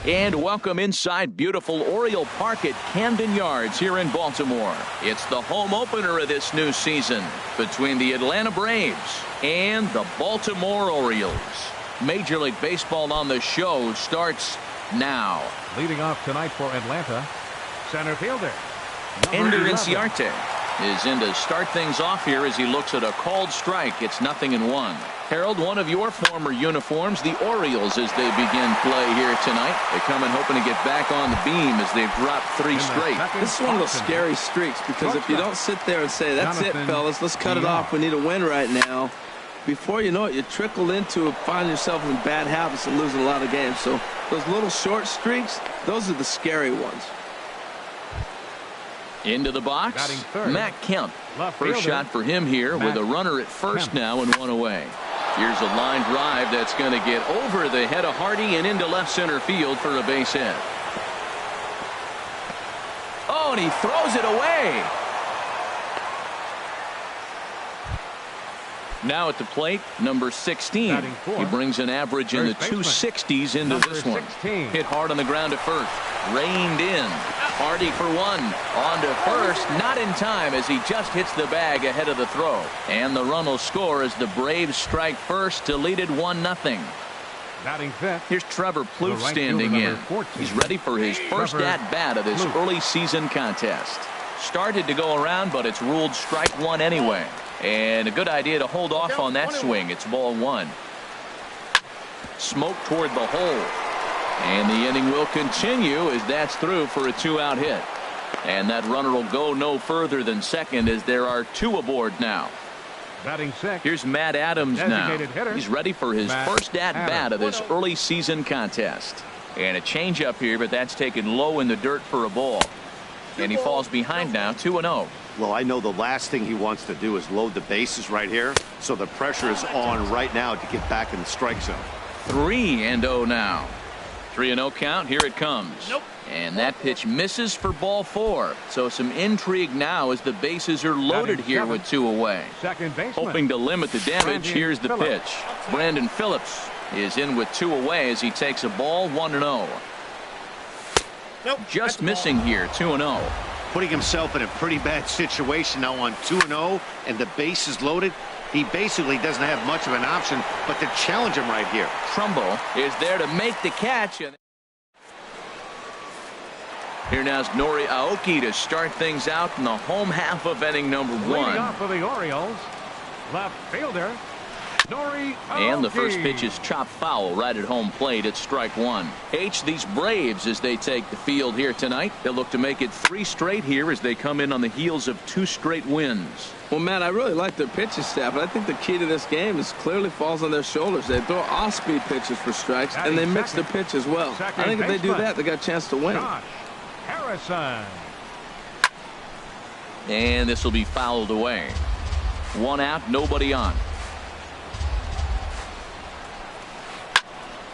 And welcome inside beautiful Oriole Park at Camden Yards here in Baltimore. It's the home opener of this new season between the Atlanta Braves and the Baltimore Orioles. Major League Baseball on the show starts now. Leading off tonight for Atlanta, center fielder Ender Inciarte is in to start things off here as he looks at a called strike. It's 0-1. Harold, one of your former uniforms, the Orioles, as they begin play here tonight. They come in hoping to get back on the beam as they've dropped 3 straight. This is one of those scary streaks because if you don't sit there and say, that's it, fellas, let's cut it off. We need a win right now. Before you know it, you trickle into find yourself in bad habits and losing a lot of games. So those little short streaks, those are the scary ones. Into the box, Matt Kemp. First shot for him here with a runner at first now and 1 away. Here's a line drive that's going to get over the head of Hardy and into left center field for a base hit. Oh, and he throws it away. Now at the plate, number 16. He brings an average in the 260s into this one. Hit hard on the ground at first. Reined in. Hardy for 1. On to first. Not in time as he just hits the bag ahead of the throw. And the run will score as the Braves strike first to lead it 1-0. Here's Trevor Plouffe standing in. He's ready for his first at-bat of this early season contest. Started to go around, but it's ruled strike 1 anyway. And a good idea to hold off on that swing. It's ball 1. Smoke toward the hole. And the inning will continue as that's through for a 2-out hit. And that runner will go no further than second as there are 2 aboard now. Here's Matt Adams now. He's ready for his first at-bat of this early season contest. And a changeup here, but that's taken low in the dirt for a ball. And he falls behind now, 2-0. Well, I know the last thing he wants to do is load the bases right here. So the pressure is on right now to get back in the strike zone. 3-0 now. 3-0 count. Here it comes. And that pitch misses for ball 4. So some intrigue now as the bases are loaded here with 2 away. Hoping to limit the damage. Here's the pitch. Brandon Phillips is in with 2 away as he takes a ball 1-0. Just missing here, 2-0. Putting himself in a pretty bad situation now on 2-0 and the base is loaded. He basically doesn't have much of an option but to challenge him right here. Trumbo is there to make the catch. And here now's Nori Aoki to start things out in the home half of inning number 1. Leading off for the Orioles, left fielder Nori Aoki. And the first pitch is chopped foul right at home plate at strike 1. These Braves as they take the field here tonight. They'll look to make it 3 straight here as they come in on the heels of 2 straight wins. Well, Matt, I really like their pitching staff, but I think the key to this game is clearly falls on their shoulders. They throw off-speed pitches for strikes, and they mix the pitch as well. I think if they do that, they got a chance to win. Harrison. And this will be fouled away. 1 out, nobody on.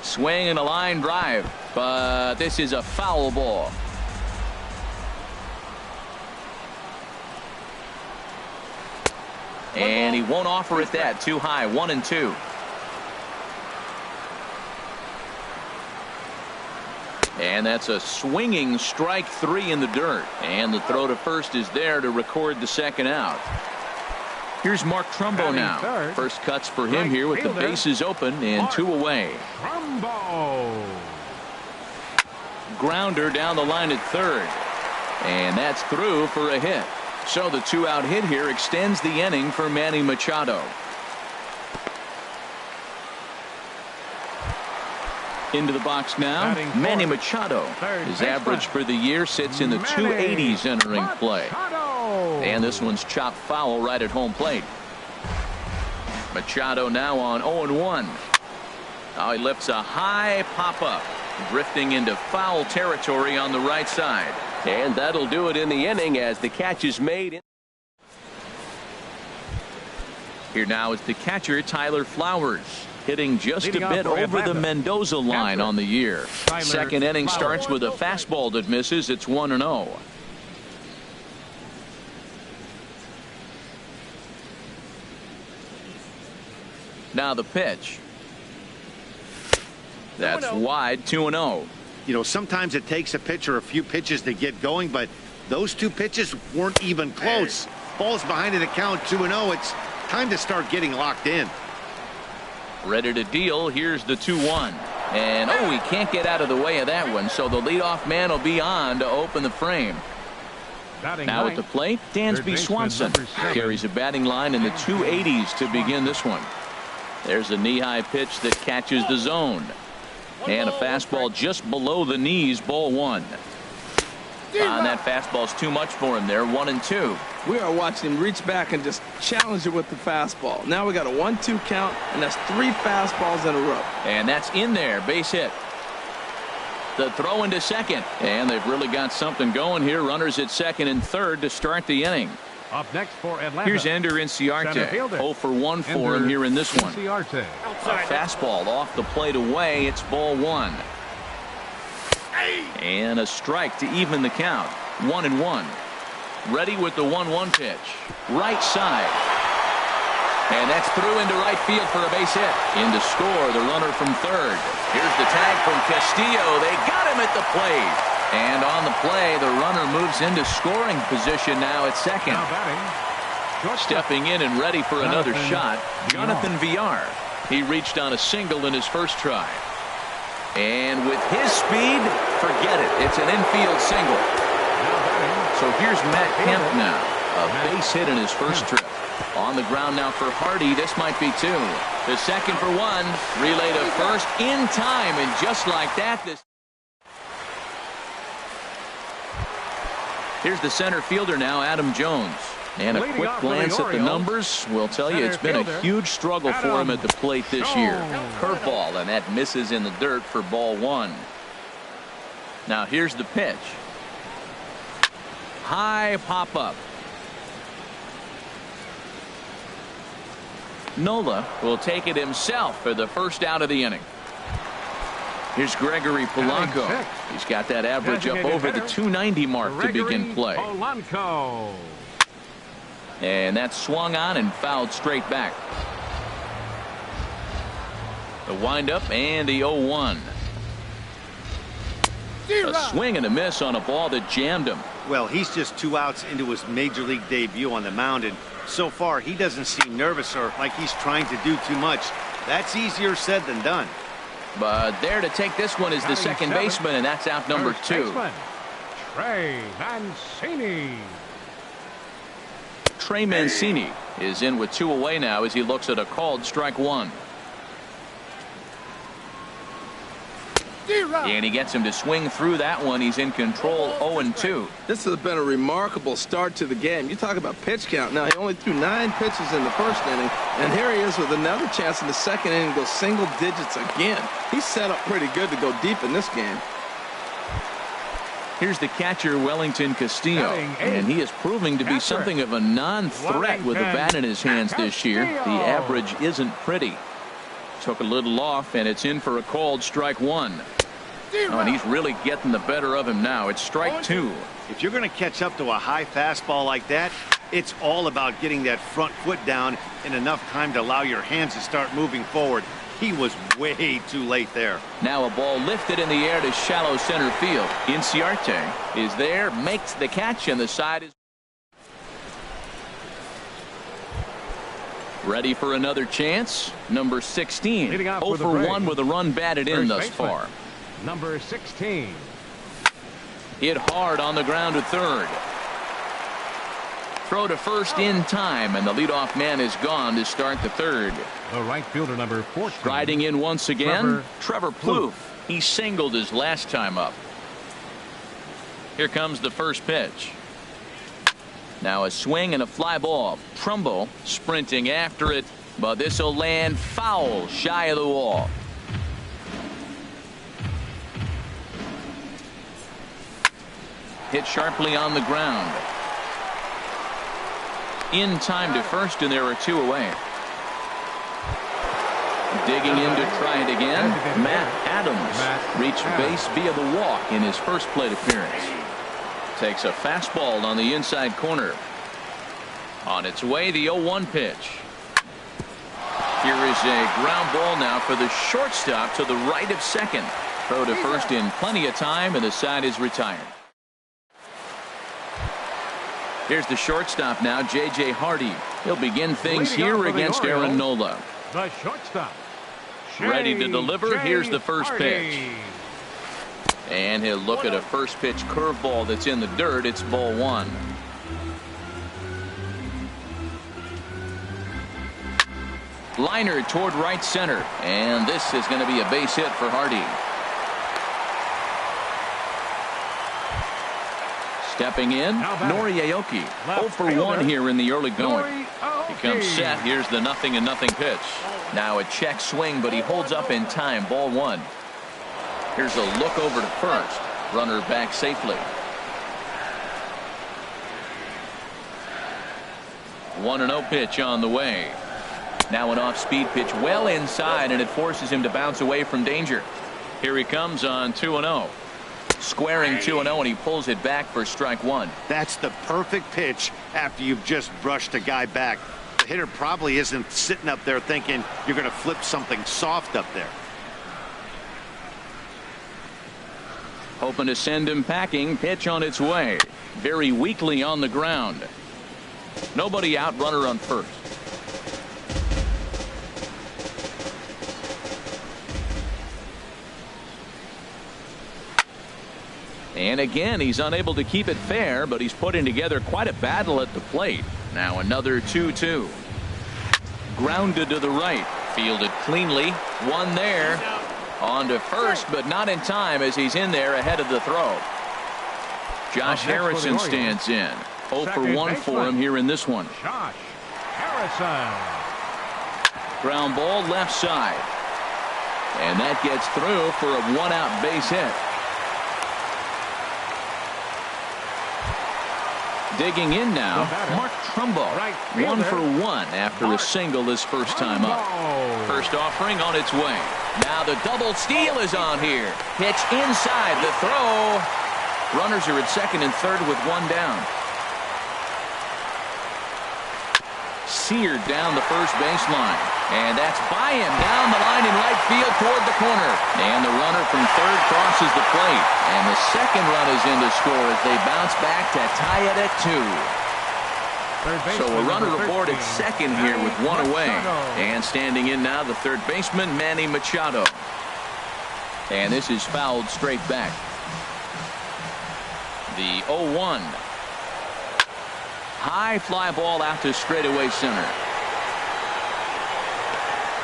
Swing and a line drive, but this is a foul ball. And he won't offer it that. Too high. 1-2. And that's a swinging strike 3 in the dirt. And the throw to first is there to record the second out. Here's Mark Trumbo now. First cuts for him here with the bases open and 2 away. Trumbo. Grounder down the line at third. And that's through for a hit. So the 2-out hit here extends the inning for Manny Machado. Into the box now, Manny Machado. His average for the year sits in the 280s entering play. And this one's chopped foul right at home plate. Machado now on 0-1. Now he lifts a high pop-up, drifting into foul territory on the right side. And that'll do it in the inning as the catch is made. Here now is the catcher, Tyler Flowers, hitting just a bit over the Mendoza line on the year. Second inning starts with a fastball that misses. It's 1-0. Now the pitch. That's wide, 2-0. You know, sometimes it takes a pitcher a few pitches to get going, but those two pitches weren't even close. Ball's behind in the count, 2-0. It's time to start getting locked in. Ready to deal. Here's the 2-1. And, oh, he can't get out of the way of that one, so the leadoff man will be on to open the frame. Now at the plate, Dansby Swanson carries a batting line in the 280s to begin this one. There's a knee-high pitch that catches the zone. And a fastball just below the knees, ball one. And that fastball's too much for him there, 1-2. We are watching him reach back and just challenge it with the fastball. Now we got a 1-2 count, and that's 3 fastballs in a row. And that's in there, base hit. The throw into second, and they've really got something going here. Runners at second and third to start the inning. Up next for Atlanta. Here's Ender Inciarte. 0 for 1 for him here in this one. A fastball off the plate away. It's ball one. And a strike to even the count. 1-1. Ready with the 1-1 pitch. Right side. And that's through into right field for a base hit. In to score, the runner from third. Here's the tag from Castillo. They got him at the plate. And on the play, the runner moves into scoring position now at second. Stepping in and ready for another shot, Jonathan Villar. He reached on a single in his first try. And with his speed, forget it. It's an infield single. So here's Matt Kemp now. A base hit in his first trip. On the ground now for Hardy. This might be 2. The second for 1. Relay to first in time. And just like that, this. Here's the center fielder now, Adam Jones. And a quick glance at the numbers will tell you it's been a huge struggle for him at the plate this year. Curveball, and that misses in the dirt for ball one. Now here's the pitch. High pop up. Nola will take it himself for the first out of the inning. Here's Gregory Polanco. He's got that average up over the 290 mark to begin play. And that's swung on and fouled straight back. The windup and the 0-1. A swing and a miss on a ball that jammed him. Well, he's just 2 outs into his major league debut on the mound, and so far he doesn't seem nervous or like he's trying to do too much. That's easier said than done. But there to take this one is the second baseman, and that's out number 2. Trey Mancini. Trey Mancini is in with 2 away now as he looks at a called strike 1. And he gets him to swing through that one. He's in control, 0-2. This has been a remarkable start to the game. You talk about pitch count. Now, he only threw 9 pitches in the first inning, and here he is with another chance in the second inning to go single digits again. He's set up pretty good to go deep in this game. Here's the catcher, Wellington Castillo, and he is proving to be something of a non-threat with a bat in his hands this year. The average isn't pretty. Took a little off, and it's in for a called strike 1. Oh, and he's really getting the better of him now. It's strike 2. If you're going to catch up to a high fastball like that, it's all about getting that front foot down in enough time to allow your hands to start moving forward. He was way too late there. Now a ball lifted in the air to shallow center field. Inciarte is there, makes the catch, and the side is ready for another chance. Number 16. 0 for 1 with a run batted in thus far. Number 16. Hit hard on the ground to third. Throw to first in time, and the leadoff man is gone to start the third. The right fielder, number 14. Riding in once again, Trevor Plouffe. He singled his last time up. Here comes the first pitch. Now a swing and a fly ball. Trumbo sprinting after it, but this will land foul shy of the wall. Hit sharply on the ground. In time to first, and there are 2 away. Digging in to try it again. Matt Adams reached base via the walk in his first plate appearance. Takes a fastball on the inside corner. On its way, the 0-1 pitch. Here is a ground ball now for the shortstop to the right of second. Throw to first in plenty of time, and the side is retired. Here's the shortstop now, J.J. Hardy. He'll begin things here against Aaron Nola. The shortstop. Ready to deliver. Here's the first pitch. And he'll look at a first pitch curveball that's in the dirt. It's ball one. Liner toward right center. And this is going to be a base hit for Hardy. Stepping in, Noriaoki. 0 for 1 here in the early going. He comes set. Here's the 0-0 pitch. Now a check swing, but he holds up in time. Ball one. Here's a look over to first. Runner back safely. 1-0 pitch on the way. Now an off-speed pitch well inside, and it forces him to bounce away from danger. Here he comes on 2-0. Squaring 2-0, and he pulls it back for strike one. That's the perfect pitch after you've just brushed a guy back. The hitter probably isn't sitting up there thinking you're going to flip something soft up there. Hoping to send him packing. Pitch on its way. Very weakly on the ground. Nobody out. Runner on first. And again, he's unable to keep it fair, but he's putting together quite a battle at the plate. Now another 2-2. Grounded to the right. Fielded cleanly. One there. On to first, but not in time as he's in there ahead of the throw. Josh Harrison stands in. 0 for 1 for him here in this one. Josh Harrison. Ground ball left side. And that gets through for a one-out base hit. Digging in now, Mark Trumbo. 1 for 1 after a single his first time up. First offering on its way. Now the double steal is on here. Pitch inside the throw. Runners are at second and third with one down. Seared down the first baseline. And that's by him down the line in right field toward the corner. And the runner from third crosses the plate. And the second run is in to score as they bounce back to tie it at 2. So a runner aboard at second here with one away. And standing in now the third baseman, Manny Machado. And this is fouled straight back. The 0-1. High fly ball out to straightaway center.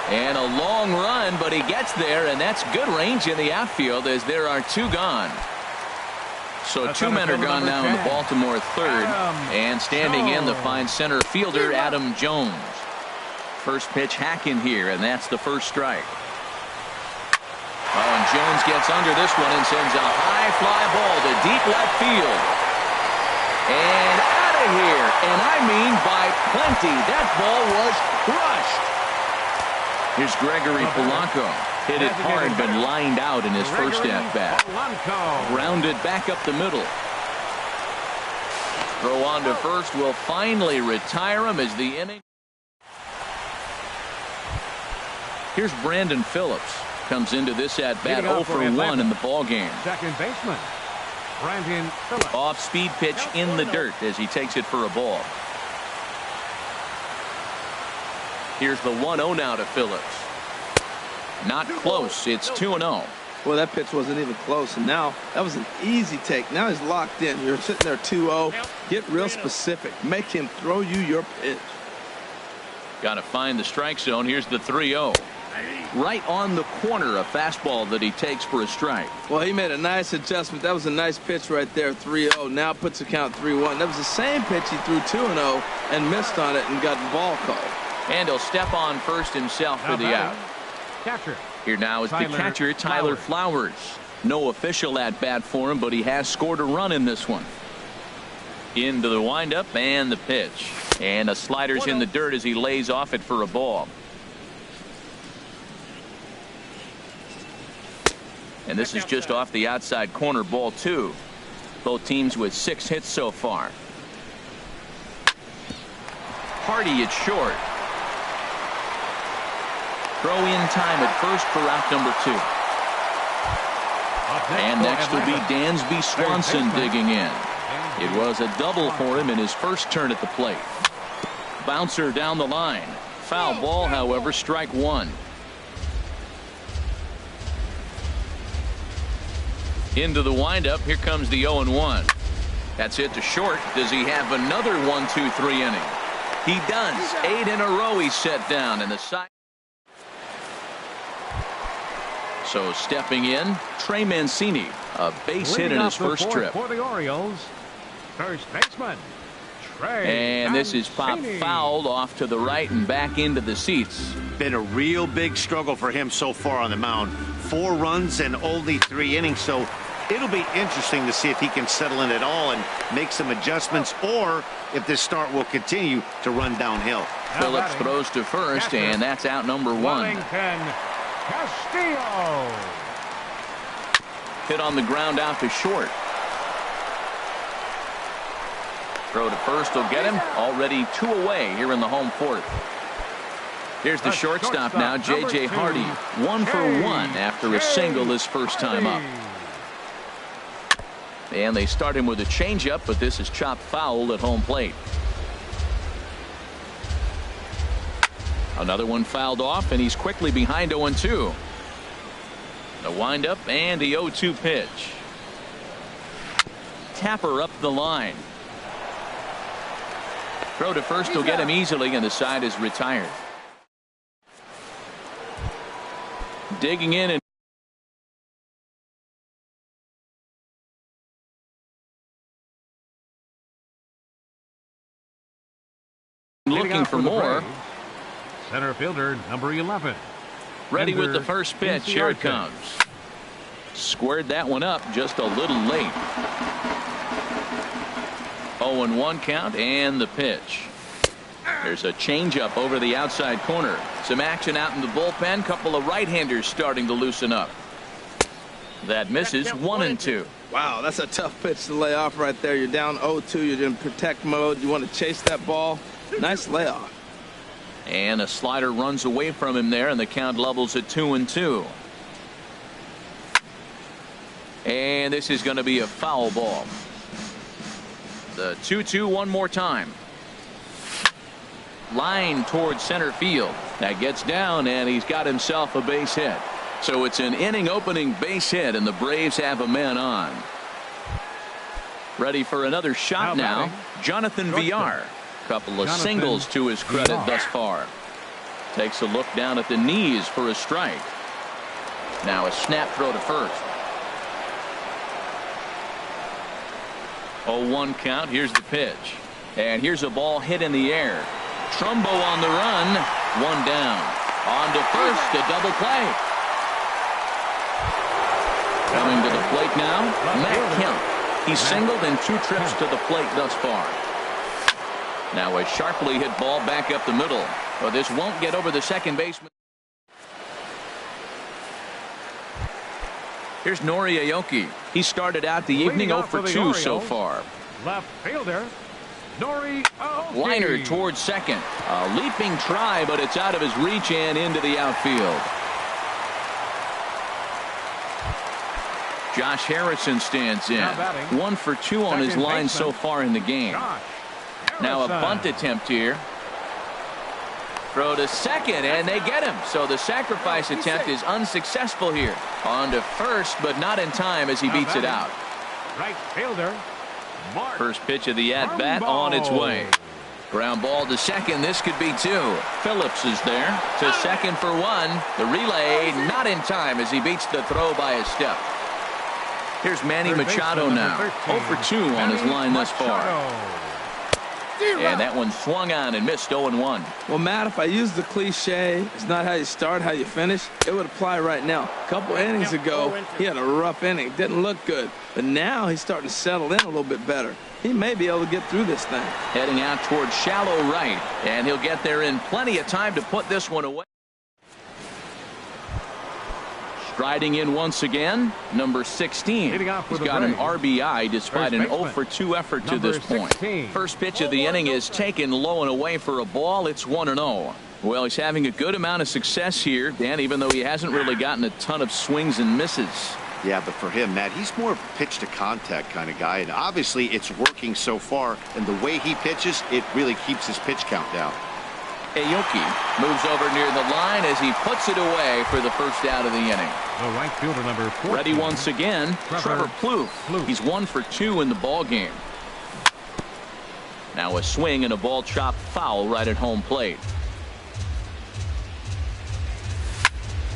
And a long run, but he gets there, and that's good range in the outfield as there are two gone. So two men are gone now in the Baltimore third. And standing in the fine center fielder, Adam Jones. First pitch hack in here, and that's the first strike. Oh, and Jones gets under this one and sends a high fly ball to deep left field. And out of here, and I mean by plenty. That ball was crushed. Here's Gregory Polanco. Hit it hard, but lined out in his first at-bat. Grounded back up the middle. Throw on to first will finally retire him as the inning. Here's Brandon Phillips. Comes into this at-bat 0 for 1 in the ballgame. Second baseman, Brandon Phillips. Off-speed pitch in the dirt as he takes it for a ball. Here's the 1-0 now to Phillips. Not close. It's 2-0. Well, that pitch wasn't even close, and now that was an easy take. Now he's locked in. You're sitting there 2-0. Get real specific. Make him throw you your pitch. Got to find the strike zone. Here's the 3-0. Right on the corner, a fastball that he takes for a strike. Well, he made a nice adjustment. That was a nice pitch right there, 3-0. Now puts the count 3-1. That was the same pitch he threw 2-0 and missed on it and got the ball called. And he'll step on first himself for the out. Catcher. Here now is the catcher, Tyler Flowers. No official at-bat for him, but he has scored a run in this one. Into the windup and the pitch. And a slider's in the dirt as he lays off it for a ball. And this is just off the outside corner, ball 2. Both teams with 6 hits so far. Hardy at short. Throw in time at first for out number 2. And next will be Dansby Swanson digging in. It was a double for him in his first turn at the plate. Bouncer down the line. Foul ball, however, strike one. Into the windup. Here comes the 0-1. That's hit to short. Does he have another 1-2-3 inning? He does. 8 in a row he's set down in the side. So stepping in, Trey Mancini, a base hit in his first trip. For the Orioles, first baseman, Trey And this is popped fouled off to the right and back into the seats. Been a real big struggle for him so far on the mound. 4 runs and only 3 innings, so it'll be interesting to see if he can settle in at all and make some adjustmts, or if this start will continue to run downhill. Phillips throws to first, and that's out number 1. Wellington Castillo. Hit on the ground out to short. Throw to first will get him. Already 2 away here in the home 4th. Here's the shortstop now, J.J. Hardy. 1 for 1 after a single his first time up. And they start him with a changeup, but this is chopped foul at home plate. Another one fouled off, and he's quickly behind 0-2. The windup and the 0-2 pitch. Tapper up the line. Throw to first will get him easily, and the side is retired. Digging in and looking for more. Center fielder number 11. Ready with the first pitch. Here it comes. Squared that one up just a little late. 0-1 count and the pitch. There's a changeup over the outside corner. Some action out in the bullpen. Couple of right-handers starting to loosen up. That misses. 1-2. Wow, that's a tough pitch to lay off right there. You're down 0-2. You're in protect mode. You want to chase that ball. Nice layoff. And a slider runs away from him there, and the count levels at 2-2. And this is going to be a foul ball. The 2-2 one more time. Line towards center field. That gets down, and he's got himself a base hit. So it's an inning opening base hit, and the Braves have a man on. Ready for another shot now. Jonathan Villar. Couple of singles to his credit thus far. Takes a look down at the knees for a strike. Now a snap throw to first. 0-1 count. Here's the pitch. And here's a ball hit in the air. Trumbo on the run. 1 down. On to first. A double play. Coming to the plate now, Matt Kemp. He's singled in 2 trips to the plate thus far. Now a sharply hit ball back up the middle. But this won't get over the second baseman. Here's Nori Aoki. He started out the evening 0 for 2 so far. Left fielder Nori Aoki. Liner towards second. A leaping try, but it's out of his reach and into the outfield. Josh Harrison stands in. 1 for 2 on his line so far in the game. Now a bunt attempt here. Throw to second, and they get him. So the sacrifice attempt is unsuccessful here. On to first, but not in time as he beats it out. Right fielder Mark First pitch of the at-bat on its way. Ground ball to second. This could be 2. Phillips is there to second for 1. The relay not in time as he beats the throw by a step. Here's Manny Machado now. 0 for 2 on his line thus far. And that one swung on and missed. 0-1. Well, Matt, if I use the cliche, it's not how you start, how you finish, it would apply right now. A couple innings ago, he had a rough inning. Didn't look good. But now he's starting to settle in a little bit better. He may be able to get through this thing. Heading out towards shallow right. And he'll get there in plenty of time to put this one away. Striding in once again, number 16. He's got an RBI despite an 0 for 2 effort to this point. First pitch of the inning is taken low and away for a ball. It's 1-0. Well, he's having a good amount of success here, Dan, even though he hasn't really gotten a ton of swings and misses. Yeah, but for him, Matt, he's more of a pitch-to-contact kind of guy, and obviously it's working so far, and the way he pitches, it really keeps his pitch count down. Aoki moves over near the line as he puts it away for the first out of the inning. The right fielder, number 14. Ready once again, Trevor Plouffe. He's 1 for 2 in the ball game. Now a swing and a ball chopped foul right at home plate.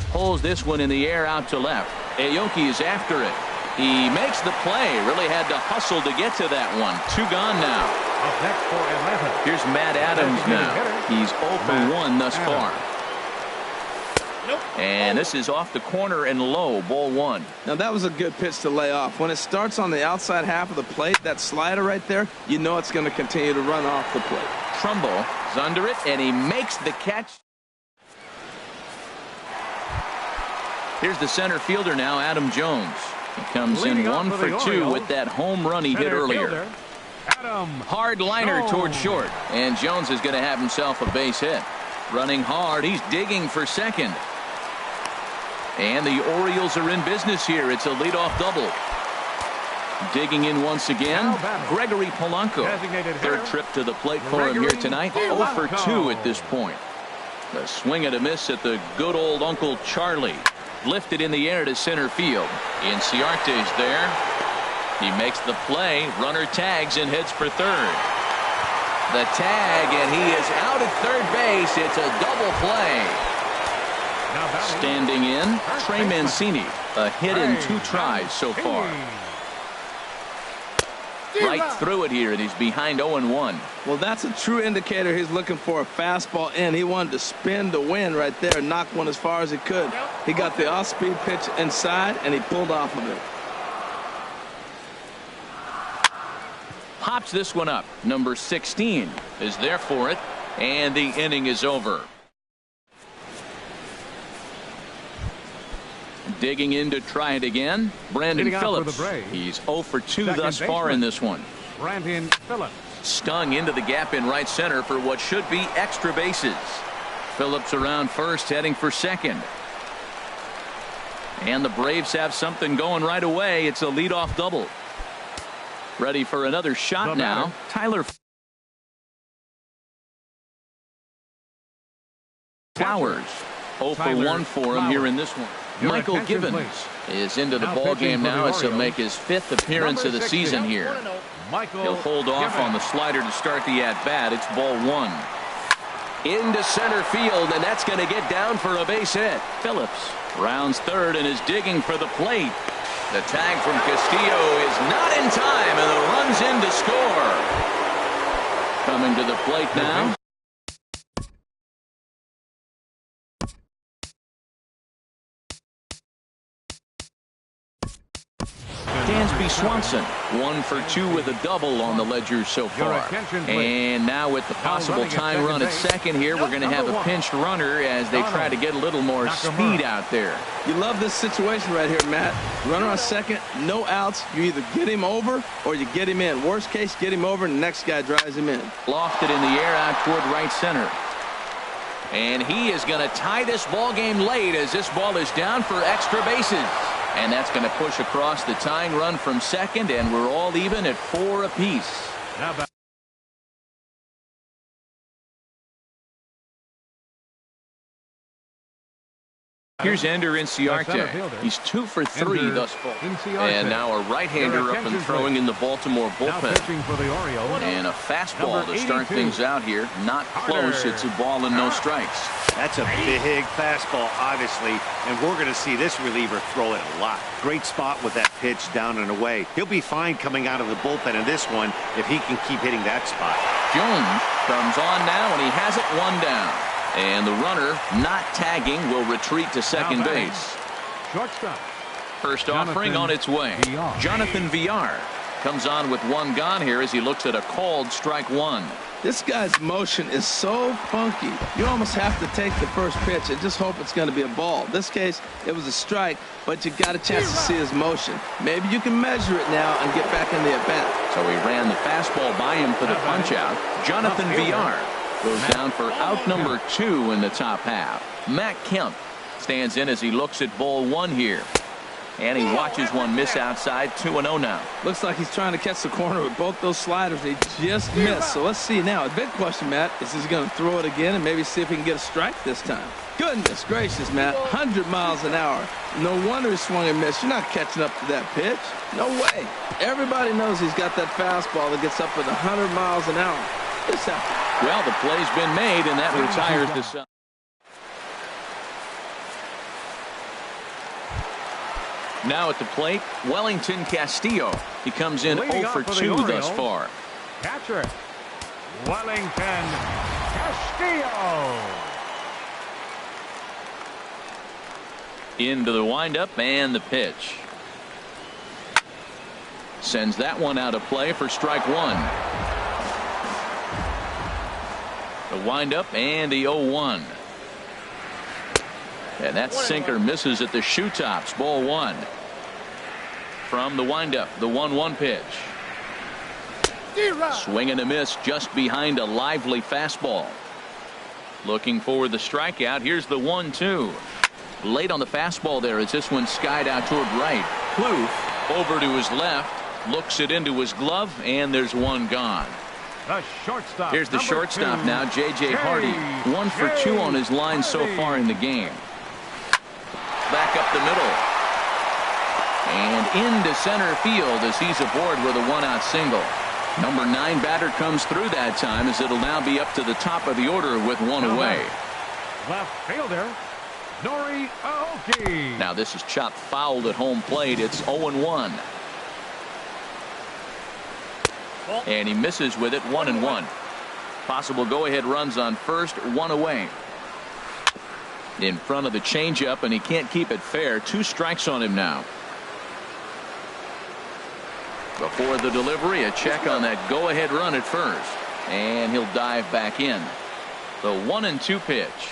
Pulls this one in the air out to left. Aoki is after it. He makes the play. Really had to hustle to get to that one. 2 gone now. Up next for Atlanta. Here's Matt Adams now. He's 0 for 1 thus far. And this is off the corner and low, ball 1. Now that was a good pitch to lay off. When it starts on the outside half of the plate, that slider right there, you know it's going to continue to run off the plate. Trumbo is under it, and he makes the catch. Here's the center fielder now, Adam Jones. He comes in 1 for 2 with that home run he hit earlier. Hard liner towards short, and Jones is going to have himself a base hit. Running hard, he's digging for second. And the Orioles are in business here. It's a leadoff double. Digging in once again, Gregory Polanco. Third trip to the plate for him here tonight. 0 for 2 at this point. A swing and a miss at the good old Uncle Charlie. Lifted in the air to center field. Inciarte's there. He makes the play. Runner tags and heads for third. The tag, and he is out at third base. It's a double play. Standing in, Trey Mancini. A hit in 2 tries so far. Right through it here, and he's behind 0-1. Well, that's a true indicator he's looking for a fastball in. He wanted to spin the wind right there and knock one as far as he could. He got the off-speed pitch inside, and he pulled off of it. Pops this one up. Number 16 is there for it, and the inning is over. Digging in to try it again, Brandon Phillips. He's 0 for 2 thus far in this one. Brandon Phillips. Stung into the gap in right center for what should be extra bases. Phillips around first, heading for second. And the Braves have something going right away. It's a leadoff double. Ready for another shot now. Tyler Flowers. 0 for 1 for him here in this one. Michael Gibbons is into the ball game now as he'll make his 5th appearance of the season here. He'll hold off on the slider to start the at-bat. It's ball 1. Into center field, and that's going to get down for a base hit. Phillips rounds third and is digging for the plate. The tag from Castillo is not in time, and the run's in to score. Coming to the plate now. Dansby Swanson, 1 for 2 with a double on the ledger so far. And now with the possible tying run at second here, we're going to have a pinch runner as they try to get a little more speed out there. You love this situation right here, Matt. Runner on second, no outs. You either get him over or you get him in. Worst case, get him over and the next guy drives him in. Lofted in the air out toward right center. And he is going to tie this ball game late as this ball is down for extra bases. And that's going to push across the tying run from second, and we're all even at 4 apiece. Here's Ender Inciarte. He's 2 for 3 thus far. And now a right-hander up and throwing in the Baltimore bullpen. And a fastball to start things out here. Not close. It's a ball and no strikes. That's a big fastball, obviously, and we're going to see this reliever throw it a lot. Great spot with that pitch down and away. He'll be fine coming out of the bullpen in this one if he can keep hitting that spot. Jones comes on now, and he has it 1 down. And the runner, not tagging, will retreat to second base. Shortstop. First offering on its way. Jonathan Villar comes on with 1 gone here as he looks at a called strike 1. This guy's motion is so funky. You almost have to take the first pitch and just hope it's going to be a ball. In this case, it was a strike, but you got a chance to see his motion. Maybe you can measure it now and get back in the at-bat. So he ran the fastball by him for the punch-out. Jonathan Villar goes down for out number 2 in the top half. Matt Kemp stands in as he looks at ball 1 here. And he watches one miss outside. 2-0 now. Looks like he's trying to catch the corner with both those sliders. He just missed. So let's see now. A big question, Matt, is he's going to throw it again and maybe see if he can get a strike this time. Goodness gracious, Matt. 100 miles an hour. No wonder he swung and missed. You're not catching up to that pitch. No way. Everybody knows he's got that fastball that gets up at 100 miles an hour. Well, the play's been made, and that retires the side. Now at the plate, Wellington Castillo. He comes in 0 for 2 thus far. Catcher, Wellington Castillo. Into the windup and the pitch. Sends that one out of play for strike one. The windup and the 0-1. And that sinker misses at the shoe tops. Ball one. From the windup, the 1-1 pitch. Swing and a miss just behind a lively fastball. Looking for the strikeout. Here's the 1-2. Late on the fastball there as this one skied out toward right. Kloof over to his left. Looks it into his glove, and there's one gone. The shortstop. Here's the shortstop now, J.J. Hardy. 1 for 2 on his line so far in the game. Back up the middle. And into center field as he's aboard with a 1-out single. Number 9 batter comes through that time as it'll now be up to the top of the order with one away. Left fielder, Nori Aoki. Now this is chopped fouled at home plate. It's 0-1. And he misses with it. 1-1. Possible go-ahead runs on first, one away. In front of the changeup, and he can't keep it fair. 2 strikes on him now. Before the delivery, a check on that go-ahead run at first. And he'll dive back in. The 1-2 pitch.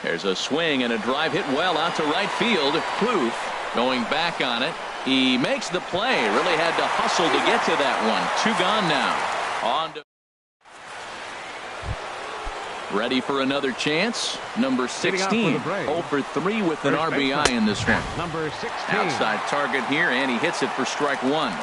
There's a swing and a drive hit well out to right field. Kloof going back on it. He makes the play. Really had to hustle to get to that one. 2 gone now. On to ready for another chance. Number 16. 0 for 3 with an RBI in this one. Number 16. Outside target here, and he hits it for strike one.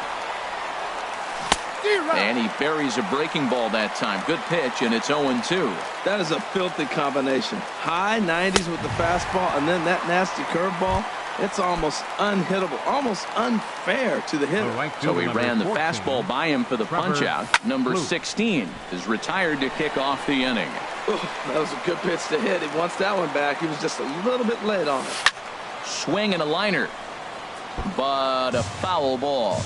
And he buries a breaking ball that time. Good pitch, and it's 0-2. That is a filthy combination. High 90s with the fastball, and then that nasty curveball. It's almost unhittable, almost unfair to the hitter. So he ran the fastball by him for the punch-out. Number 16 is retired to kick off the inning. That was a good pitch to hit. He wants that one back. He was just a little bit late on it. Swing and a liner, but a foul ball.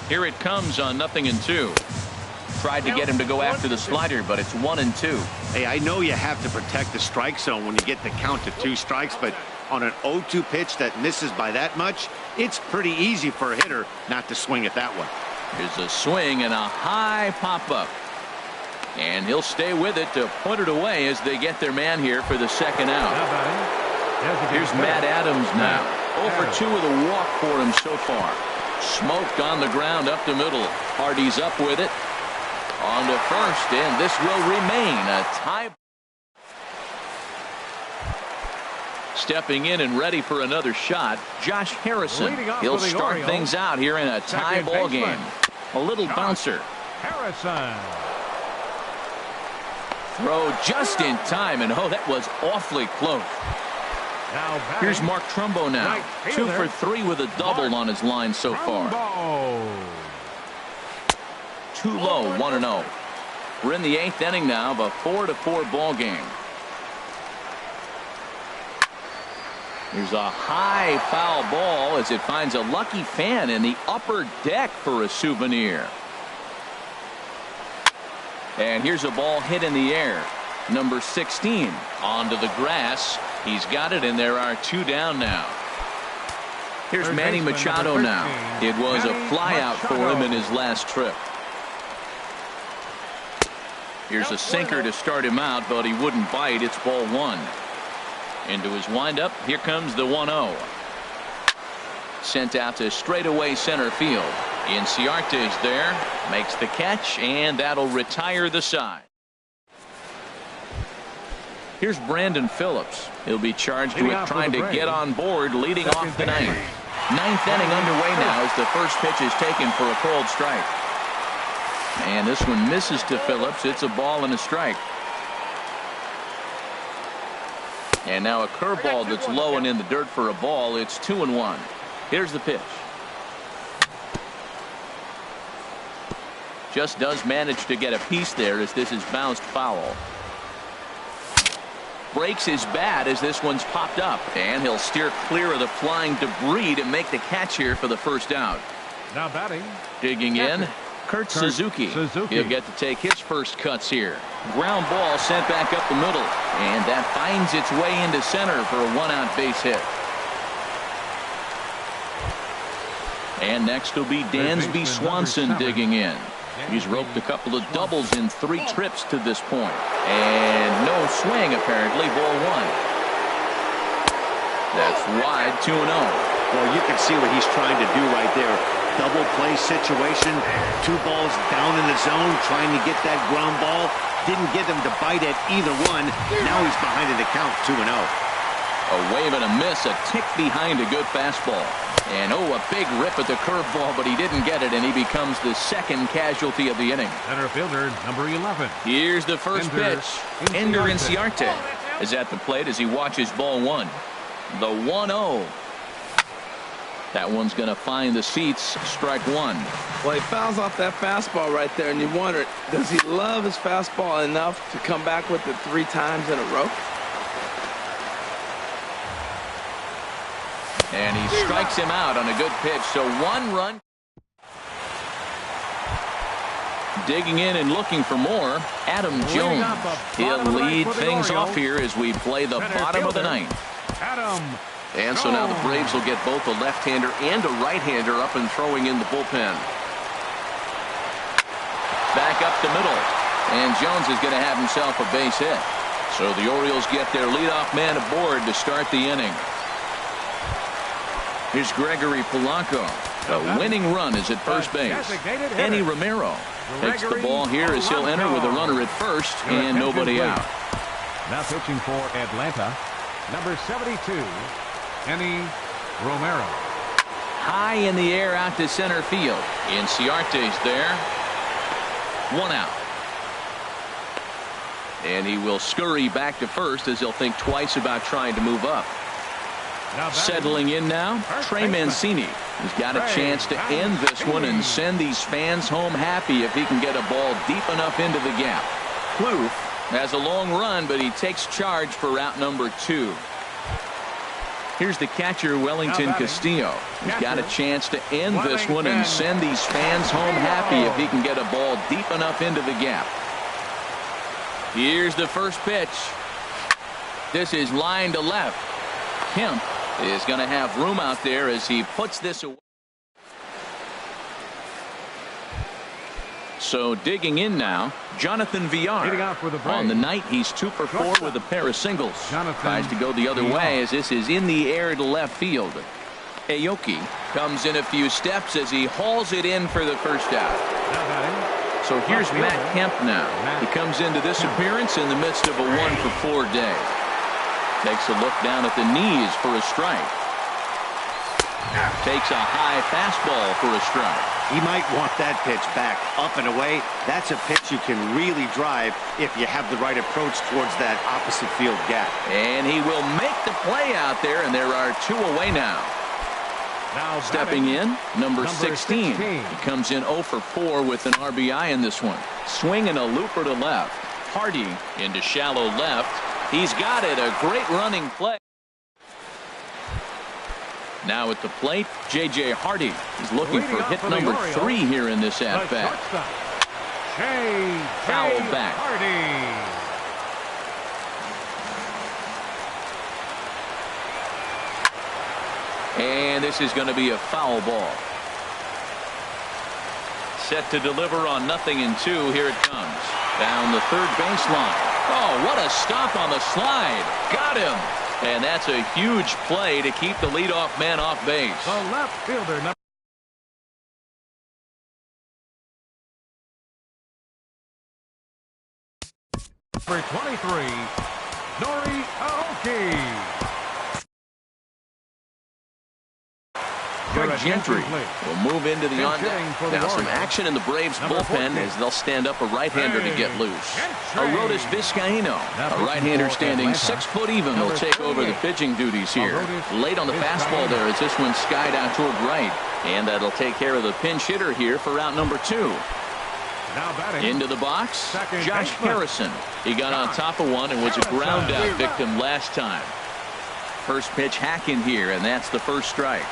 Here it comes on 0-2. Tried to get him to go after the slider, but it's 1-2. Hey, I know you have to protect the strike zone when you get the count to 2 strikes, but on an 0-2 pitch that misses by that much, it's pretty easy for a hitter not to swing at that one. Here's a swing and a high pop-up. And he'll stay with it to put it away as they get their man here for the second out. Here's Matt Adams now. 0 for 2 with a walk for him so far. Smoked on the ground up the middle. Hardy's up with it. On to first, and this will remain a tie. Stepping in and ready for another shot, Josh Harrison. He'll start things out here in a tie ball game. A little bouncer. Harrison. Throw just in time, and oh, that was awfully close. Here's Mark Trumbo now. 2 for 3 with a double on his line so far. Too low, 1-0. We're in the 8th inning now of a 4-4 ball game. Here's a high foul ball as it finds a lucky fan in the upper deck for a souvenir. And here's a ball hit in the air. Number 16 onto the grass. He's got it, and there are 2 down now. Here's Manny Machado now. It was a flyout for him in his last trip. Here's a sinker to start him out, but he wouldn't bite. It's ball 1. Into his windup. Here comes the 1-0. Sent out to straightaway center field. Inciarte's there. Makes the catch, and that'll retire the side. Here's Brandon Phillips. He'll be charged with trying to get on board, leading off the ninth. Ninth inning underway now as the first pitch is taken for a cold strike. And this one misses to Phillips. It's a ball and a strike. And now a curveball that's low and in the dirt for a ball. It's 2-1. Here's the pitch. Just does manage to get a piece there as this is bounced foul. Breaks his bat as this one's popped up, and he'll steer clear of the flying debris to make the catch here for the first out. Now batting. Digging in, Kurt Suzuki. He'll get to take his first cuts here. Ground ball sent back up the middle, and that finds its way into center for a one-out base hit. And next will be Dansby Swanson digging in. He's roped a couple of doubles in 3 trips to this point. And no swing, apparently. Ball 1. That's wide, 2-0. Well, you can see what he's trying to do right there. Double play situation. 2 balls down in the zone, trying to get that ground ball. Didn't get him to bite at either one. Now he's behind in the count, 2-0. A wave and a miss, a tick behind a good fastball. And a big rip at the curveball, but he didn't get it, and he becomes the second casualty of the inning. Center fielder, number 11. Here's the first pitch. Ender Inciarte is at the plate as he watches ball 1. The 1-0. That one's going to find the seats. Strike 1. Well, he fouls off that fastball right there, and you wonder, does he love his fastball enough to come back with it 3 times in a row? And he strikes him out on a good pitch. So 1 run. Digging in and looking for more, Adam Jones. He'll lead things off here as we play the bottom of the 9th. And so now the Braves will get both a left-hander and a right-hander up and throwing in the bullpen. Back up the middle. And Jones is going to have himself a base hit. So the Orioles get their leadoff man aboard to start the inning. Here's Gregory Polanco. The winning run is at first base. Eddie Romero takes the ball here as he'll enter with a runner at first and nobody out. Now pitching for Atlanta, number 72, Eddie Romero. High in the air out to center field. Inciarte's there. 1 out. And he will scurry back to first as he'll think twice about trying to move up. Settling in now, Trey Mancini has got a chance to end this one and send these fans home happy if he can get a ball deep enough into the gap. Plouffe has a long run, but he takes charge for route number 2. Here's the catcher, Wellington Castillo. He's got a chance to end this one and send these fans home happy if he can get a ball deep enough into the gap. Here's the first pitch. This is line to left. Kemp is going to have room out there as he puts this away. So digging in now, Jonathan Villar. On the night, he's 2 for 4 with a pair of singles. Tries to go the other way as this is in the air to left field. Aoki comes in a few steps as he hauls it in for the first out. So here's Matt Kemp now. He comes into this appearance in the midst of a 1 for 4 day. Takes a look down at the knees for a strike. Takes a high fastball for a strike. He might want that pitch back, up and away. That's a pitch you can really drive if you have the right approach towards that opposite field gap. And he will make the play out there, and there are 2 away now. Stepping in, number 16. He comes in 0 for 4 with an RBI in this one. Swinging a looper to left. Hardy into shallow left. He's got it. A great running play. Now at the plate, J.J. Hardy. He's looking for hit number 3 here in this at-bat. Foul back. And this is going to be a foul ball. Set to deliver on 0-2. Here it comes. Down the third baseline. Oh, what a stop on the slide. Got him. And that's a huge play to keep the leadoff man off base. The left fielder, number 23, Greg Gentry will move into the on deck. Now some action in the Braves bullpen as they'll stand up a right-hander to get loose. Arodys Vizcaíno, a right-hander standing 6 foot even, will take over the pitching duties here. Late on the fastball there as this one skied out toward right. And that'll take care of the pinch hitter here for out number 2. Into the box, Josh Harrison. He got on top of one and was a ground out victim last time. First pitch hacking here, and that's the first strike.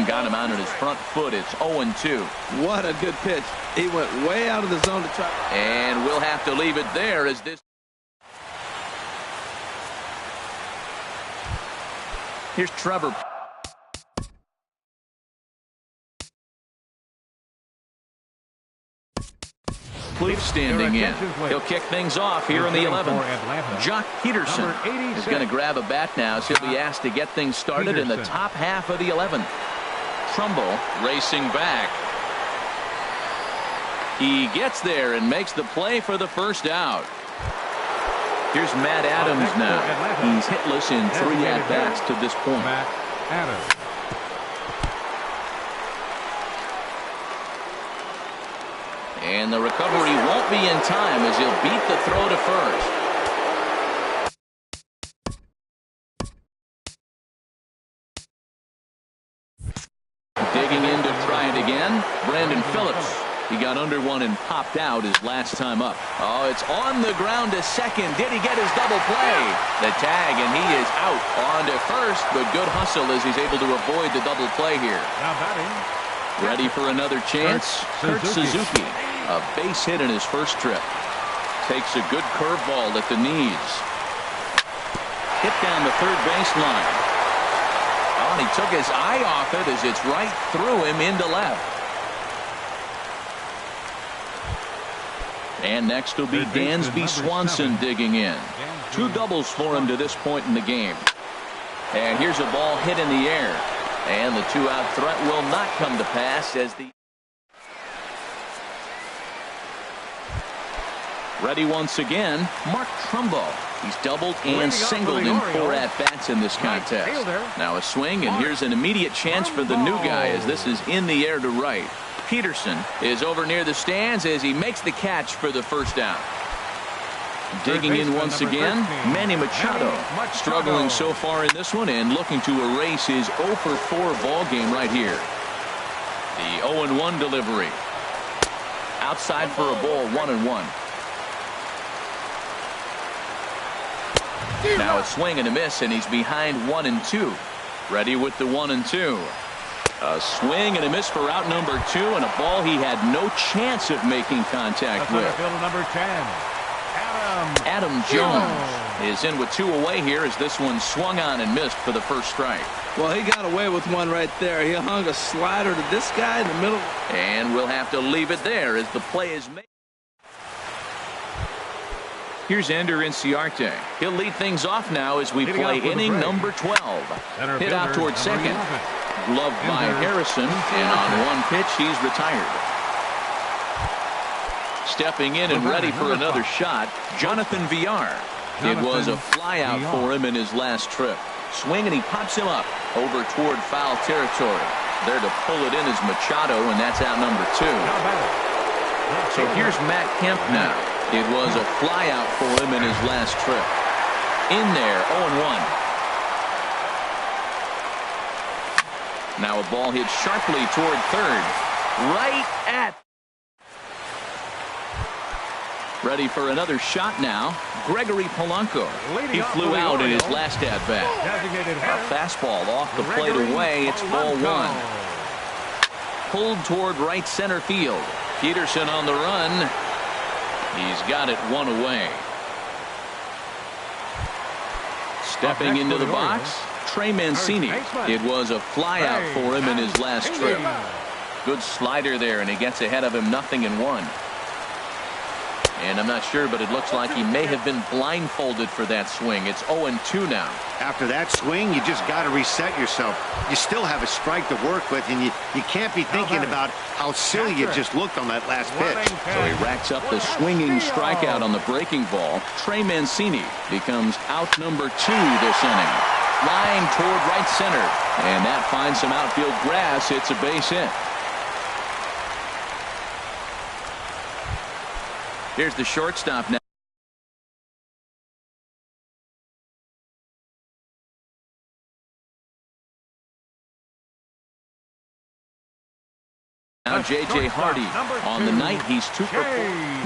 Got him out on his front foot. It's 0-2. What a good pitch. He went way out of the zone to try. And we'll have to leave it there as this. Here's Trevor. Cleef standing in. He'll kick things off here in the 11th. Jock Peterson is going to grab a bat now, so he'll be asked to get things started in the top half of the 11th. Trumbull racing back. He gets there and makes the play for the first out. Here's Matt Adams now. He's hitless in 3 at-bats to this point. And the recovery won't be in time as he'll beat the throw to first. Digging in to try it again, Brandon Phillips. He got under one and popped out his last time up. Oh, it's on the ground to second. Did he get his double play? The tag, and he is out. On to first, but good hustle as he's able to avoid the double play here. Ready for another chance? Kurt Suzuki. A base hit in his first trip. Takes a good curveball at the knees. Hit down the third baseline. Oh, and he took his eye off it as it's right through him into left. And next will be Dansby Swanson digging in. 2 doubles for him to this point in the game. And here's a ball hit in the air. And the 2-out threat will not come to pass as the. Ready once again, Mark Trumbo. He's doubled and singled in 4 at-bats in this contest. Now a swing, and here's an immediate chance for the new guy as this is in the air to right. Peterson is over near the stands as he makes the catch for the first down. Digging in once again, Manny Machado. Struggling so far in this one and looking to erase his 0 for 4 ball game right here. The 0-1 delivery. Outside for a ball, 1-1. Now a swing and a miss, and he's behind 1-2. Ready with the 1-2. A swing and a miss for out number 2, and a ball he had no chance of making contact with. Number 10, Adam Jones is in with 2 away here as this one swung on and missed for the first strike. Well, he got away with one right there. He hung a slider to this guy in the middle. And we'll have to leave it there as the play is made. Here's Ender Inciarte. He'll lead things off now as we play inning number 12. Hit out toward second. Gloved by Harrison, and on one pitch, he's retired. Stepping in and ready for another shot, Jonathan Villar. It was a flyout for him in his last trip. Swing, and he pops him up over toward foul territory. There to pull it in is Machado, and that's out number 2. So here's Matt Kemp now. It was a flyout for him in his last trip. In there, 0-1. Now a ball hit sharply toward third. Right at. Ready for another shot now. Gregory Polanco. He flew out in his last at-bat. A fastball off the plate away. It's ball 1. Pulled toward right center field. Peterson on the run. He's got it 1 away. Stepping into the box, Trey Mancini. It was a flyout for him in his last trip. Good slider there, and he gets ahead of him 0-1. And I'm not sure, but it looks like he may have been blindfolded for that swing. It's 0-2 now. After that swing, you just got to reset yourself. You still have a strike to work with, and you can't be thinking about how silly you just looked on that last pitch. So he racks up the swinging strikeout on the breaking ball. Trey Mancini becomes out number 2 this inning. Line toward right center. And that finds some outfield grass. It's a base hit. Here's the shortstop now. Now J.J. Hardy. On the night, he's 2 for 4.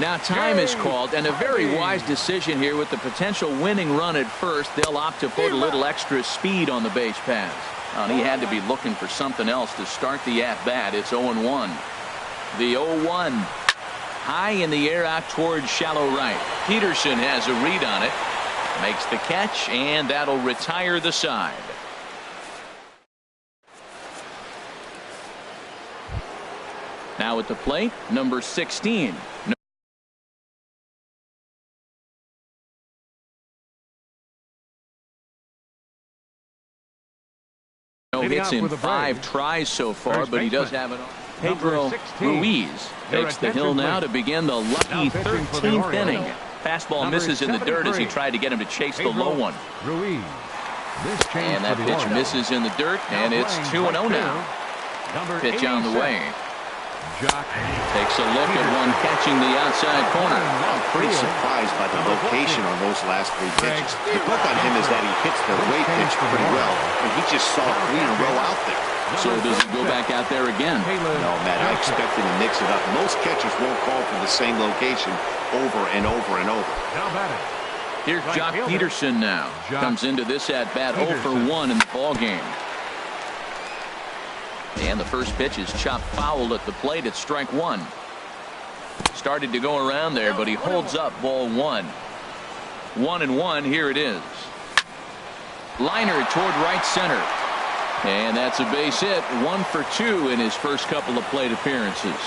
Now time is called, and a very wise decision here with the potential winning run at first. They'll opt to put a little extra speed on the base pass. He had to be looking for something else to start the at-bat. It's 0-1. The 0-1. High in the air out towards shallow right. Peterson has a read on it. Makes the catch, and that'll retire the side. Now at the plate, number 16. No hits in 5 tries so far, but he does have it on. Pedro Ruiz takes the hill now to begin the lucky 13th inning. Fastball misses in the dirt as he tried to get him to chase the low one. And that pitch misses in the dirt, and it's 2-0 now. Pitch on the way. Takes a look at one catching the outside corner. I'm pretty surprised by the location on those last 3 pitches. The look on him is that he hits the way pitch pretty well, and he just saw 3 in a row out there. So does he go back out there again? No, Matt, I expect him to mix it up. Most catchers won't call for the same location over and over and over. Here's Jock Peterson now. Comes into this at-bat 0 for 1 in the ballgame. And the first pitch is chopped foul at the plate. It's strike 1. Started to go around there, but he holds up ball 1. 1-1. Here it is. Liner toward right center. And that's a base hit. 1 for 2 in his first couple of plate appearances.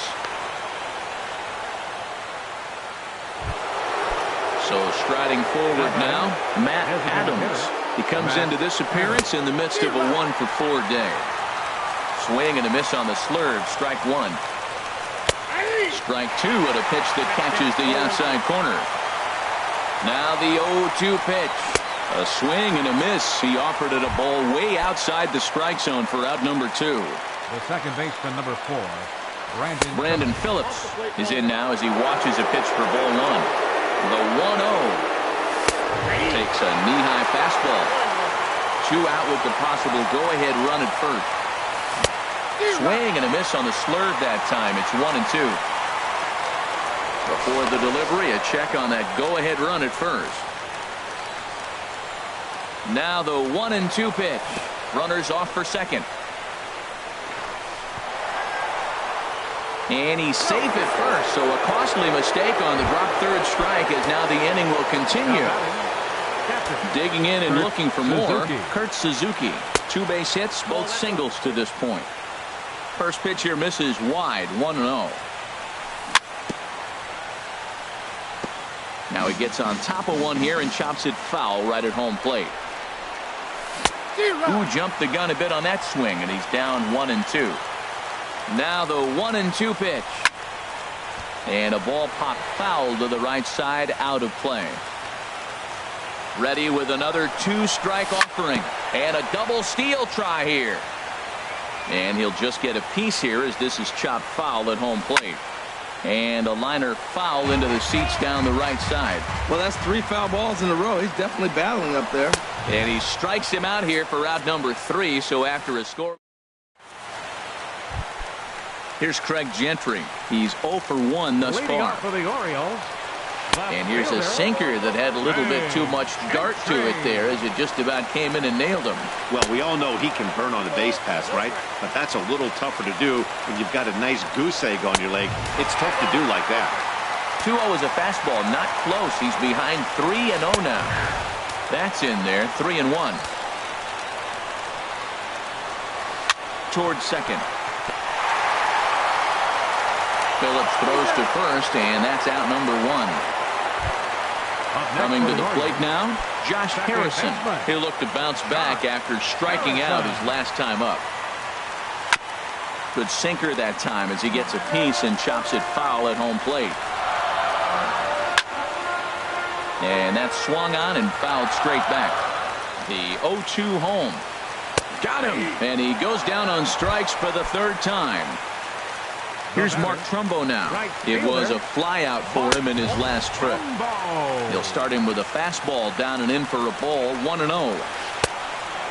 So striding forward now, Matt Adams. He comes into this appearance in the midst of a 1 for 4 day. Swing and a miss on the slurve. Strike 1. Strike 2 at a pitch that catches the outside corner. Now the 0-2 pitch. A swing and a miss. He offered it a ball way outside the strike zone for out number 2. The second baseman, number 4, Brandon Phillips is in now as he watches a pitch for ball 1. The 1-0. Takes a knee-high fastball. 2 out with the possible go-ahead run at first. Swing and a miss on the slurve that time. It's 1-2. Before the delivery, a check on that go-ahead run at first. Now the 1-2 pitch. Runners off for second. And he's safe at first, so a costly mistake on the drop third strike as now the inning will continue. Digging in and looking for more, Kurt Suzuki. 2 base hits, both singles to this point. First pitch here misses wide, 1-0. Now he gets on top of one here and chops it foul right at home plate. Who jumped the gun a bit on that swing, and he's down 1-2. Now the 1-2 pitch. And a ball popped foul to the right side, out of play. Ready with another 2-strike offering. And a double steal try here. And he'll just get a piece here as this is chopped foul at home plate. And a liner foul into the seats down the right side. Well, that's 3 foul balls in a row. He's definitely battling up there. And he strikes him out here for out number 3. So after a score. Here's Craig Gentry. He's 0 for 1 thus far. For the Orioles. And here's a sinker that had a little bit too much dart to it there as it just about came in and nailed him. Well, we all know he can burn on the base pass, right? But that's a little tougher to do when you've got a nice goose egg on your leg. It's tough to do like that. 2-0 is a fastball, not close. He's behind 3-0 now. That's in there, 3-1. Towards second. Phillips throws to first, and that's out number 1. Coming to the plate now, Josh Harrison. He'll look to bounce back after striking out his last time up. Good sinker that time as he gets a piece and chops it foul at home plate. And that's swung on and fouled straight back. The 0-2 home. Got him. And he goes down on strikes for the third time. Here's Mark Trumbo now. It was a flyout for him in his last trip. He'll start him with a fastball down and in for a ball, 1-0.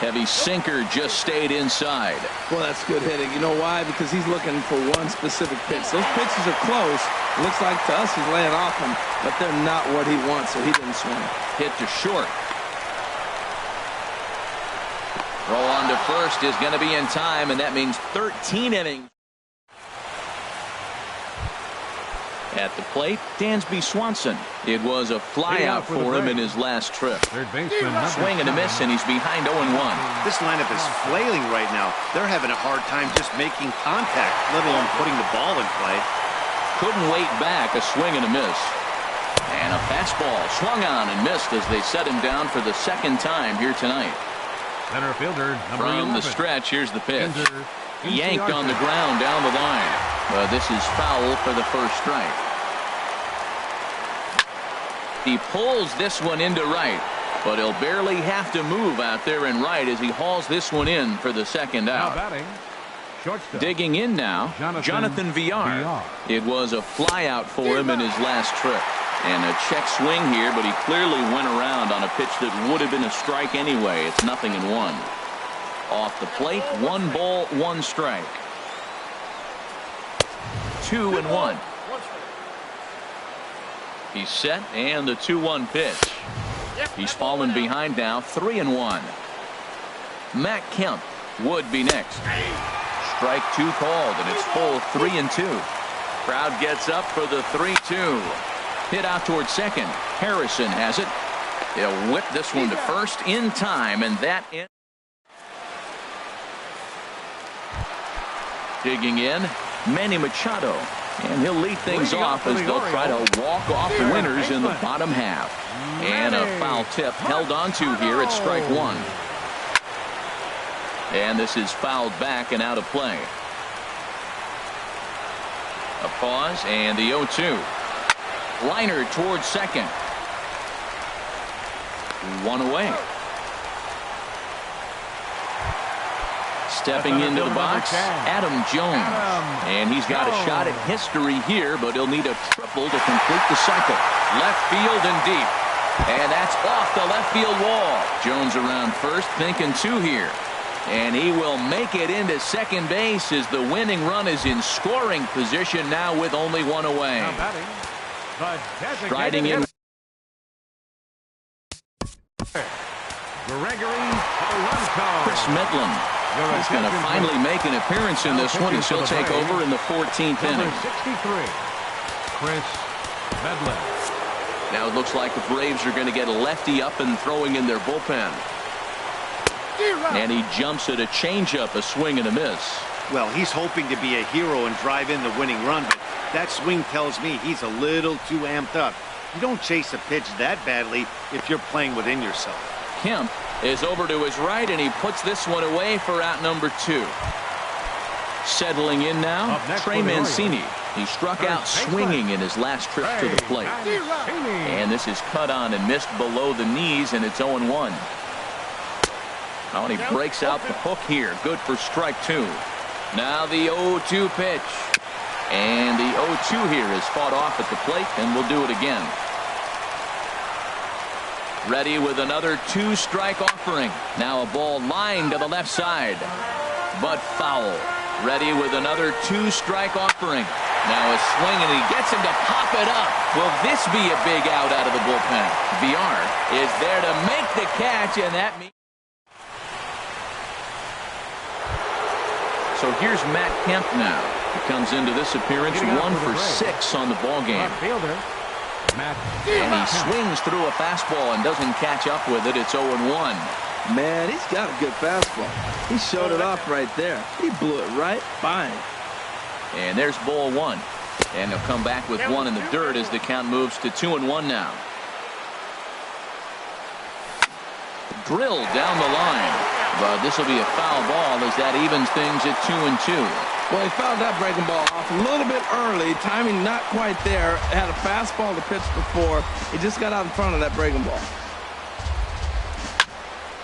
Heavy sinker just stayed inside. Well, that's good hitting. You know why? Because he's looking for one specific pitch. Those pitches are close. It looks like to us he's laying off them, but they're not what he wants, so he didn't swing. Hit to short. Roll on to first is going to be in time, and that means 13 innings. At the plate, Dansby Swanson. It was a flyout for him in his last trip. Swing and a miss, and he's behind 0-1. This lineup is flailing right now. They're having a hard time just making contact, let alone putting the ball in play. Couldn't wait back. A swing and a miss. And a fastball swung on and missed as they set him down for the second time here tonight. Center fielder, from the stretch, here's the pitch. Yanked on the ground down the line. But this is foul for the first strike. He pulls this one into right, but he'll barely have to move out there in right as he hauls this one in for the second out. Digging in now, Jonathan Villar. It was a flyout for him in his last trip. And a check swing here, but he clearly went around on a pitch that would have been a strike anyway. It's 0-1. Off the plate, 1 ball, 1 strike. 2-1. He's set, and the 2-1 pitch. He's fallen behind now, 3-1. Matt Kemp would be next. Strike 2 called, and it's full 3-2. Crowd gets up for the 3-2. Hit out towards second. Harrison has it. He'll whip this one to first in time, and that ends. Digging in, Manny Machado. And he'll lead things off as they'll try to walk off the winners in the bottom half. And a foul tip held onto here at strike 1. And this is fouled back and out of play. A pause and the 0-2. Liner towards second. 1 away. Stepping into the box, Adam Jones. And he's got a shot at history here, but he'll need a triple to complete the cycle. Left field and deep. And that's off the left field wall. Jones around first, thinking 2 here. And he will make it into second base as the winning run is in scoring position now with only 1 away. Striding in. Chris Medlin. He's going to finally make an appearance in this one, as he'll take over in the 14th inning. 63, Chris Medlin. Now it looks like the Braves are going to get a lefty up and throwing in their bullpen. And he jumps at a changeup, a swing and a miss. Well, he's hoping to be a hero and drive in the winning run, but that swing tells me he's a little too amped up. You don't chase a pitch that badly if you're playing within yourself. Kemp is over to his right, and he puts this one away for out number 2. Settling in now, Trey Mancini. He struck out swinging in his last trip to the plate. And this is cut on and missed below the knees, and it's 0-1. Oh, and he breaks out the hook here. Good for strike 2. Now the 0-2 pitch. And the 0-2 here is fought off at the plate, and we'll do it again. Ready with another 2-strike offering. Now a ball lined to the left side, but foul. Ready with another 2-strike offering. Now a swing, and he gets him to pop it up. Will this be a big out of the bullpen? Villar is there to make the catch, and that means. So here's Matt Kemp now. He comes into this appearance 1 for 6 on the ball game. And he swings through a fastball and doesn't catch up with it. It's 0-1. Man, he's got a good fastball. He showed it off right there. He blew it right by him. And there's ball 1. And he'll come back with 1 in the dirt as the count moves to 2-1 now. drilled down the line. But this will be a foul ball as that evens things at 2-2. Well, he fouled that breaking ball off a little bit early. Timing not quite there. Had a fastball to pitch before. He just got out in front of that breaking ball.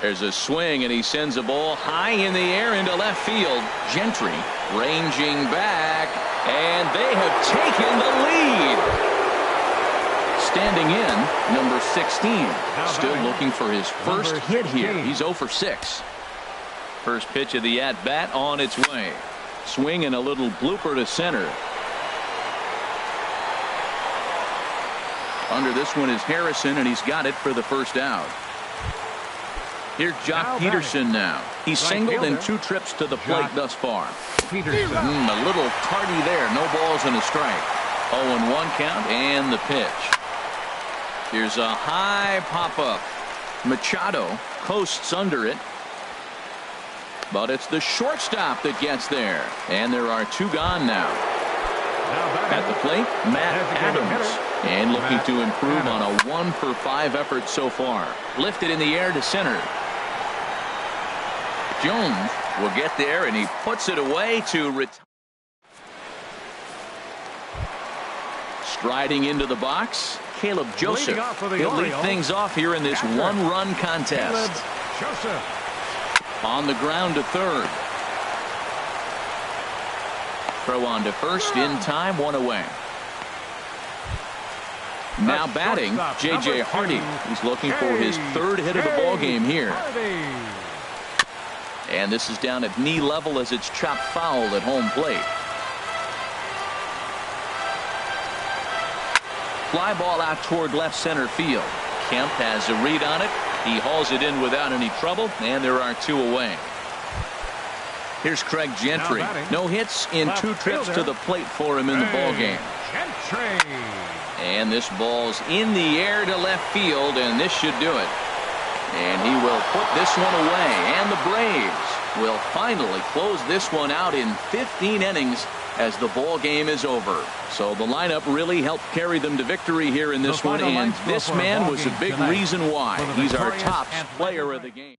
There's a swing, and he sends a ball high in the air into left field. Gentry ranging back, and they have taken the lead. Standing in, number 16. Still looking for his first hit here. He's 0 for 6. First pitch of the at-bat on its way. Swing and a little blooper to center. Under this one is Harrison, and he's got it for the first out. Here's Jock Peterson now. He's singled in 2 trips to the plate thus far. A little tardy there. No balls and a strike. 0-1 count and the pitch. Here's a high pop-up. Machado coasts under it. But it's the shortstop that gets there. And there are 2 gone now. At the plate, Matt Adams. And looking to improve on a 1 for 5 effort so far. Lifted in the air to center. Jones will get there, and he puts it away to retire. Striding into the box, Caleb Joseph. He'll lead things off here in this 1-run contest. On the ground to third. Throw on to first in time, 1 away. Now batting, J.J. Hardy. He's looking for his 3rd hit of the ball game here. And this is down at knee level as it's chopped foul at home plate. Fly ball out toward left center field. Kemp has a read on it. He hauls it in without any trouble, and there are 2 away. Here's Craig Gentry. No hits in 2 trips to the plate for him in the ball game. And this ball's in the air to left field, and this should do it. And he will put this one away, and the Braves will finally close this one out in 15 innings as the ball game is over. So the lineup really helped carry them to victory here in this one, and this man was a big reason why. He's our top player of the game.